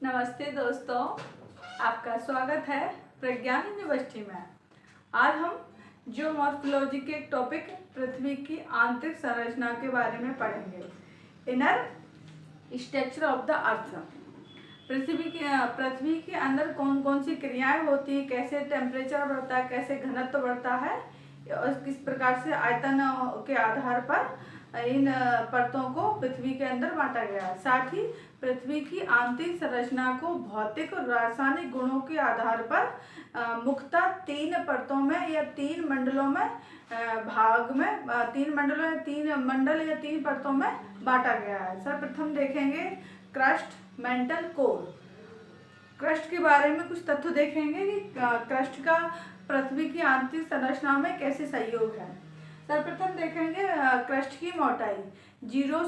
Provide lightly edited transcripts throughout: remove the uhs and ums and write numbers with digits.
नमस्ते दोस्तों, आपका स्वागत है प्रज्ञान यूनिवर्सिटी में। आज हम जियोमॉर्फोलॉजी के टॉपिक पृथ्वी की आंतरिक संरचना के बारे में पढ़ेंगे। Inner structure of the earth. पृथ्वी के अंदर कौन कौन सी क्रियाएं होती हैं, कैसे टेम्परेचर बढ़ता है, कैसे घनत्व बढ़ता है और किस प्रकार से आयतन के आधार पर इन परतों को पृथ्वी के अंदर बांटा गया है। साथ ही पृथ्वी की आंतरिक संरचना को भौतिक और रासायनिक गुणों के आधार पर मुख्यतः तीन परतों में या तीन मंडलों में तीन परतों में बांटा गया है। सर्वप्रथम देखेंगे क्रस्ट, मेंटल, कोर। क्रस्ट के बारे में कुछ तथ्य देखेंगे कि क्रस्ट का पृथ्वी की आंतरिक संरचना में कैसे सहयोग है। सर्वप्रथम देखेंगे क्रस्ट की मोटाई। जीरो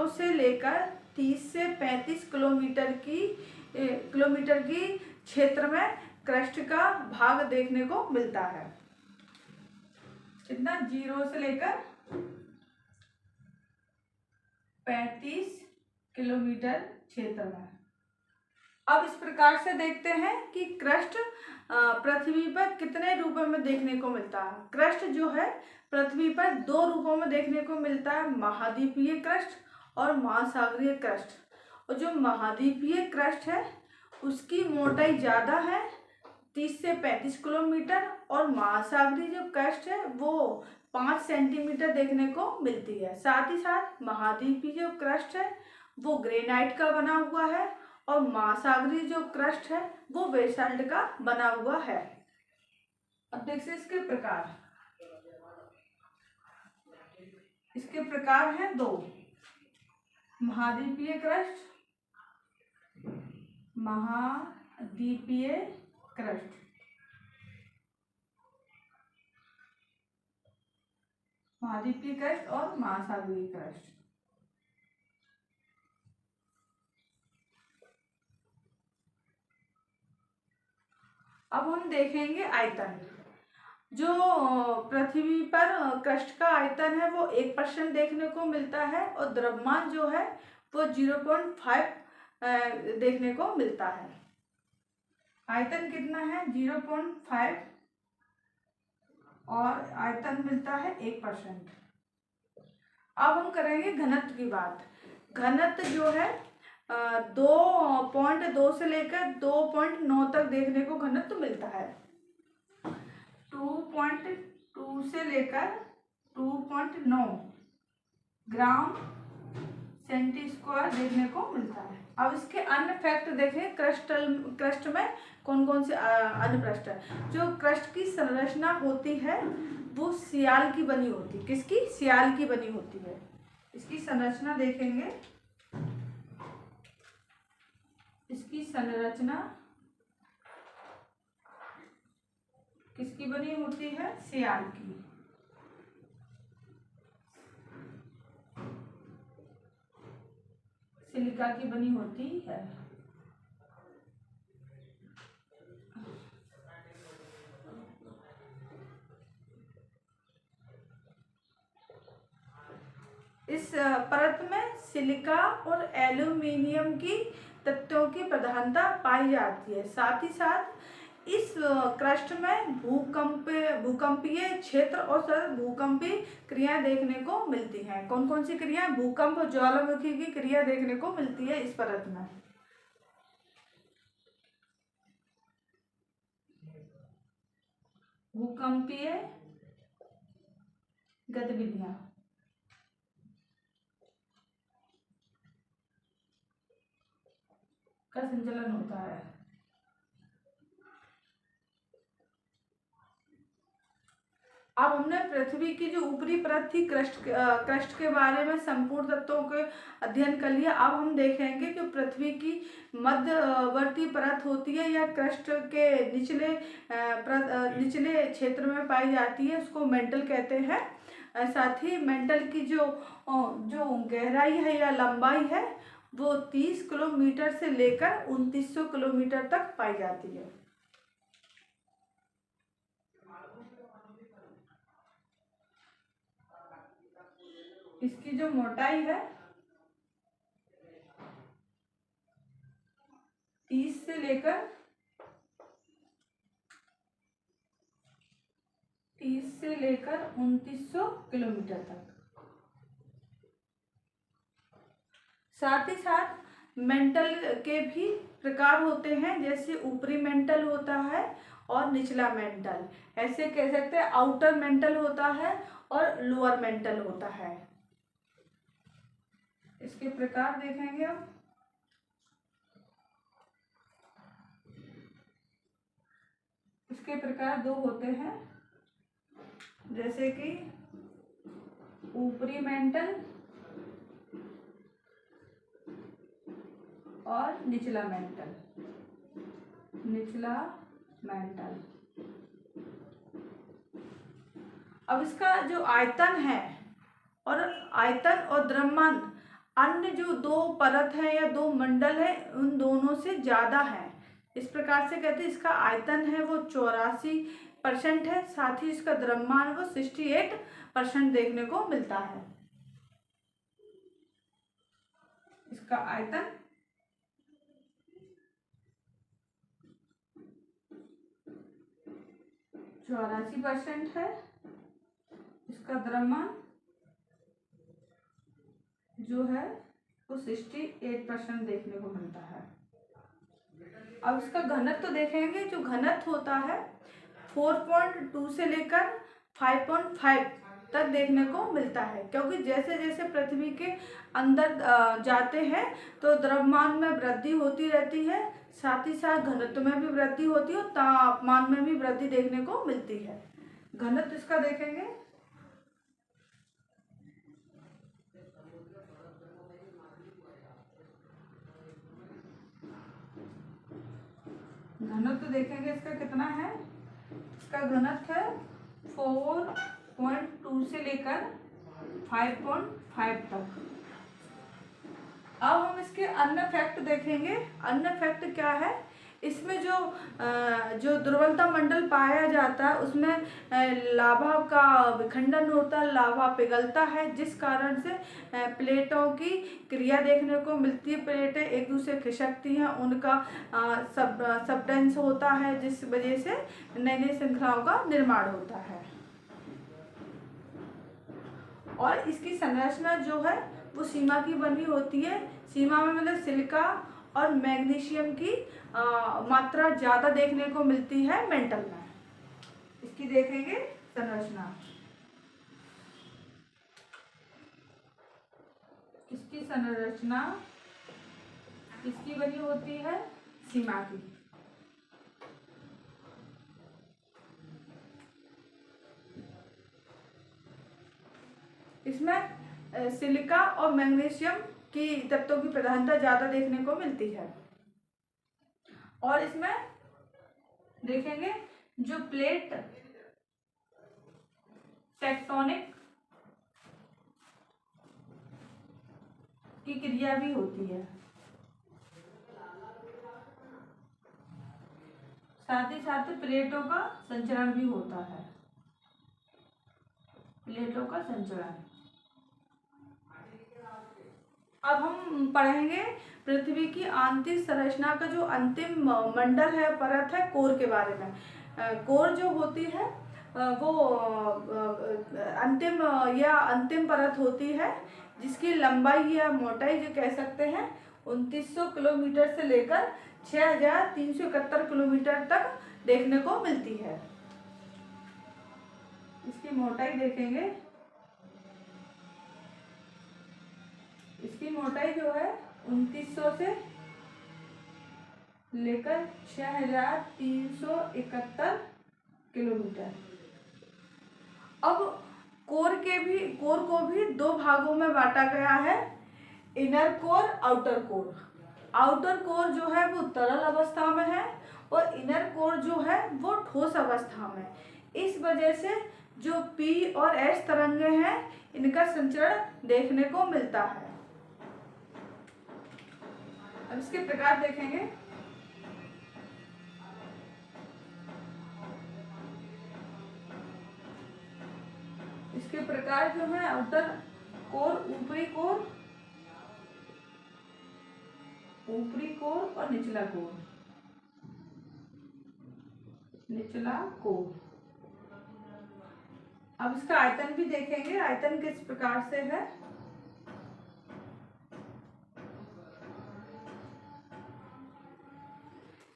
से लेकर 30 से 35 किलोमीटर की क्षेत्र में क्रस्ट का भाग देखने को मिलता है। कितना? 0 से लेकर 35 किलोमीटर क्षेत्र में। अब इस प्रकार से देखते हैं कि क्रस्ट पृथ्वी पर कितने रूपों में देखने को मिलता है। क्रस्ट जो है पृथ्वी पर दो रूपों में देखने को मिलता है, महाद्वीपीय क्रस्ट और महासागरीय क्रस्ट। और जो महाद्वीपीय क्रस्ट है उसकी मोटाई ज़्यादा है, 30 से 35 किलोमीटर, और महासागरीय जो क्रस्ट है वो 5 सेंटीमीटर देखने को मिलती है। साथ ही साथ महाद्वीपीय जो क्रस्ट है वो ग्रेनाइट का बना हुआ है और महासागरीय जो क्रस्ट है वो बेसाल्ट का बना हुआ है। अब देखिए इसके प्रकार हैं दो। महाद्वीपीय क्रस्ट, महाद्वीपीय क्रस्ट। महाद्वीपीय क्रस्ट और महासागरीय क्रस्ट। अब हम देखेंगे आयतन। जो पृथ्वी पर क्रस्ट का आयतन है वो 1% देखने को मिलता है और द्रव्यमान जो है वो 0.5 देखने को मिलता है। आयतन कितना है? 0.5 और आयतन मिलता है 1%। अब हम करेंगे घनत्व की बात। घनत्व जो है 2.2 से लेकर 2.9 तक देखने को घनत्व मिलता है। 2.2 से लेकर 2.9 ग्राम सेंटी स्क्वायर देखने को मिलता है। अब इसके अन्य फैक्ट देखें। क्रस्ट में कौन कौन से अन्य क्रस्ट है। जो क्रस्ट की संरचना होती है वो सियाल की बनी होती है। किसकी? सियाल की बनी होती है। इसकी संरचना देखेंगे। इसकी संरचना किसकी बनी होती है? सियाल की। सिलिका की बनी होती है। इस परत में सिलिका और एल्यूमिनियम की तत्वों की प्रधानता पाई जाती है। साथ ही साथ इस क्रस्ट में भूकंपीय क्षेत्र और भूकंपीय क्रियाएं देखने को मिलती हैं। कौन कौन सी क्रियाएं? भूकंप और ज्वालामुखी की क्रिया देखने को मिलती है इस परत में। भूकंपीय गतिविधियां का संचालन होता है। अब हमने पृथ्वी की जो ऊपरी परत थी क्रस्ट के बारे में संपूर्ण तत्वों के अध्ययन कर लिया। अब हम देखेंगे कि पृथ्वी की मध्यवर्ती परत होती है या क्रस्ट के निचले क्षेत्र में पाई जाती है, उसको मेंटल कहते हैं। साथ ही मेंटल की जो गहराई है या लंबाई है वो 30 किलोमीटर से लेकर 2900 किलोमीटर तक पाई जाती है। इसकी जो मोटाई है 30 से लेकर 2900 किलोमीटर तक। साथ ही साथ मेंटल के भी प्रकार होते हैं, जैसे ऊपरी मेंटल होता है और निचला मेंटल। ऐसे कह सकते हैं आउटर मेंटल होता है और लोअर मेंटल होता है। इसके प्रकार देखेंगे हम। इसके प्रकार दो होते हैं, जैसे कि ऊपरी मेंटल और निचला मेंटल। अब इसका जो आयतन है और द्रव्यमान अन्य जो दो परत है या दो मंडल है उन दोनों से ज्यादा है। इस प्रकार से कहते हैं इसका आयतन है वो 84% है, साथ ही इसका द्रव्यमान वो 68% देखने को मिलता है। इसका आयतन 84% है, इसका द्रव्यमान जो है वो 68% देखने को मिलता है। अब इसका घनत्व देखेंगे। जो घनत्व होता है 4.2 से लेकर 5.5 तक देखने को मिलता है, क्योंकि जैसे जैसे पृथ्वी के अंदर जाते हैं तो द्रव्यमान में वृद्धि होती रहती है, साथ ही साथ घनत्व में भी वृद्धि होती है और तापमान में भी वृद्धि देखने को मिलती है। घनत्व इसका देखेंगे। घनत्व देखेंगे इसका कितना है। इसका घनत्व है 4.2 से लेकर 5.5 तक। अब हम इसके अन्य फैक्ट देखेंगे। अन्य फैक्ट क्या है, इसमें जो दुर्बलता मंडल पाया जाता है उसमें लावा का विखंडन होता है, लावा पिघलता है, जिस कारण से प्लेटों की क्रिया देखने को मिलती है। प्लेटें एक दूसरे खिसकती हैं, उनका सबडेंस होता है, जिस वजह से नई नई श्रृंखलाओं का निर्माण होता है। और इसकी संरचना जो है वो सीमा की बनी होती है। सीमा में मतलब सिलिका और मैग्नीशियम की मात्रा ज्यादा देखने को मिलती है मेंटल में। इसकी देखेंगे संरचना। इसकी संरचना इसकी बनी होती है सीमा की। इसमें सिलिका और मैग्नीशियम की तत्वों की प्रधानता ज्यादा देखने को मिलती है। और इसमें देखेंगे जो प्लेट टेक्टोनिक की क्रिया भी होती है, साथ ही साथ प्लेटों का संचरण भी होता है। प्लेटों का संचरण। अब हम पढ़ेंगे पृथ्वी की आंतरिक संरचना का जो अंतिम मंडल है, परत है, कोर के बारे में। कोर जो होती है वो अंतिम परत होती है, जिसकी लंबाई या मोटाई जो कह सकते हैं 2900 किलोमीटर से लेकर 6371 किलोमीटर तक देखने को मिलती है। इसकी मोटाई देखेंगे। इसकी मोटाई जो है 2900 से लेकर 6371 किलोमीटर। अब कोर को भी दो भागों में बांटा गया है, inner core, outer core. Outer core जो है वो तरल अवस्था में है और इनर कोर जो है वो ठोस अवस्था में। इस वजह से जो पी और एस तरंगे हैं इनका संचरण देखने को मिलता है। अब इसके प्रकार देखेंगे। इसके प्रकार जो है आउटर कोर, ऊपरी कोर ऊपरी कोर और निचला कोर, निचला कोर। अब इसका आयतन भी देखेंगे, आयतन किस प्रकार से है।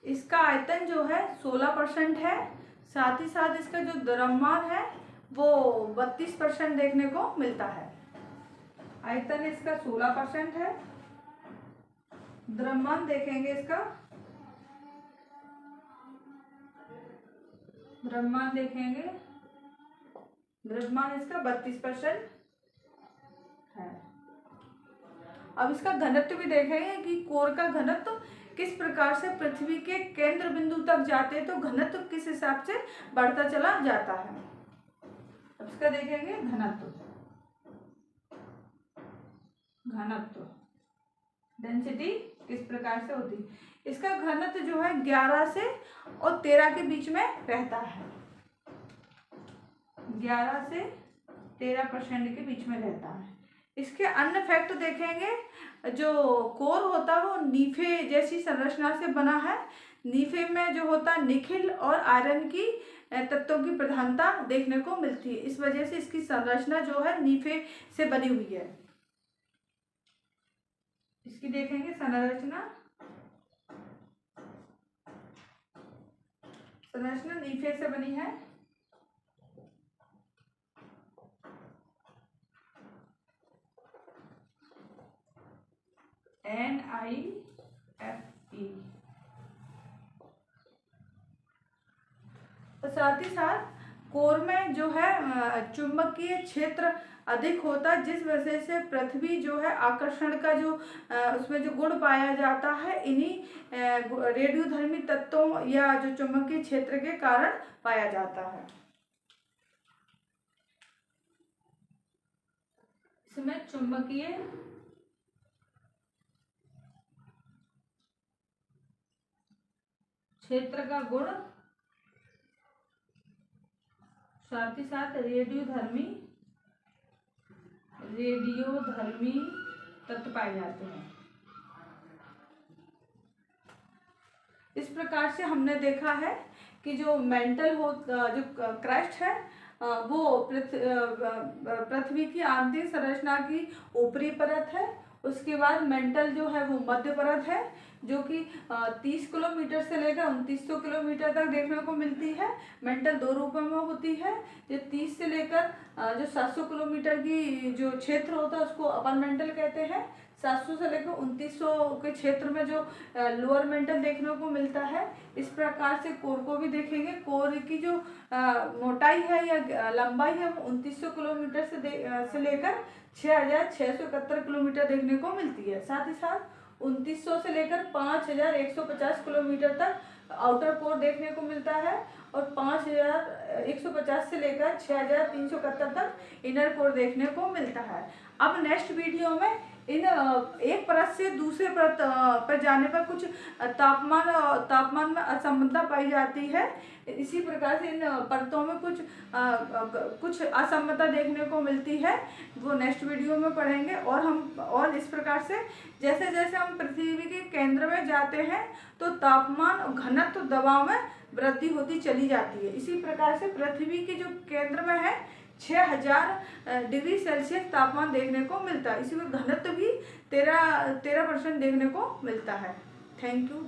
इसका आयतन जो है 16% है, साथ ही साथ इसका जो द्रव्यमान है वो 32% देखने को मिलता है। आयतन इसका 16% है, द्रव्यमान देखेंगे इसका, द्रव्यमान देखेंगे, द्रव्यमान इसका 32% है। अब इसका घनत्व भी देखेंगे कि कोर का घनत्व किस प्रकार से पृथ्वी के केंद्र बिंदु तक जाते हैं तो घनत्व किस हिसाब से बढ़ता चला जाता है। अब इसका देखेंगे घनत्व, घनत्व डेंसिटी किस प्रकार से होती है। इसका घनत्व जो है 11 से और 13 के बीच में रहता है, 11 से 13% के बीच में रहता है। इसके अन्य फैक्ट देखेंगे, जो कोर होता है वो नीफे जैसी संरचना से बना है। नीफे में जो होता है निकेल और आयरन की तत्वों की प्रधानता देखने को मिलती है, इस वजह से इसकी संरचना जो है नीफे से बनी हुई है। इसकी देखेंगे संरचना, संरचना नीफे से बनी है। NiFe। तो साथ ही साथ कोर में जो है चुंबकीय क्षेत्र अधिक होता है, जिस वजह से पृथ्वी जो है आकर्षण का जो उसमें जो गुण पाया जाता है इन्हीं रेडियोधर्मी तत्वों या जो चुंबकीय क्षेत्र के कारण पाया जाता है। इसमें चुंबकीय क्षेत्र का गुण, साथ ही साथ रेडियोधर्मी तत्व पाए जाते हैं। इस प्रकार से हमने देखा है कि जो मेंटल हो जो क्रस्ट है वो पृथ्वी की आंतरिक संरचना की ऊपरी परत है। उसके बाद मेंटल जो है वो मध्य परत है, जो कि 30 किलोमीटर से लेकर 2900 किलोमीटर तक देखने को मिलती है। मेंटल दो रूपों में होती है, जो 30 से लेकर जो 700 किलोमीटर की जो क्षेत्र होता है उसको अपर मेंटल कहते हैं। 700 से लेकर 2900 के क्षेत्र में जो लोअर मेंटल देखने को मिलता है। इस प्रकार से कोर को भी देखेंगे। कोर की जो मोटाई है या लंबाई है वो 2900 किलोमीटर से लेकर 6671 किलोमीटर देखने को मिलती है। साथ ही साथ 2900 से लेकर 5150 किलोमीटर तक आउटर कोर देखने को मिलता है और 5150 से लेकर 6371 तक इनर कोर देखने को मिलता है। अब नेक्स्ट वीडियो में इन एक परत से दूसरे परत पर जाने पर कुछ तापमान में असमानता पाई जाती है। इसी प्रकार से इन परतों में कुछ असमानता देखने को मिलती है, वो नेक्स्ट वीडियो में पढ़ेंगे। और इस प्रकार से जैसे जैसे हम पृथ्वी के केंद्र में जाते हैं तो तापमान और घनत्व दबाव में वृद्धि होती चली जाती है। इसी प्रकार से पृथ्वी के जो केंद्र में है 6000 डिग्री सेल्सियस तापमान देखने को मिलता है। इसी में घनत्व भी 13% देखने को मिलता है। Thank you.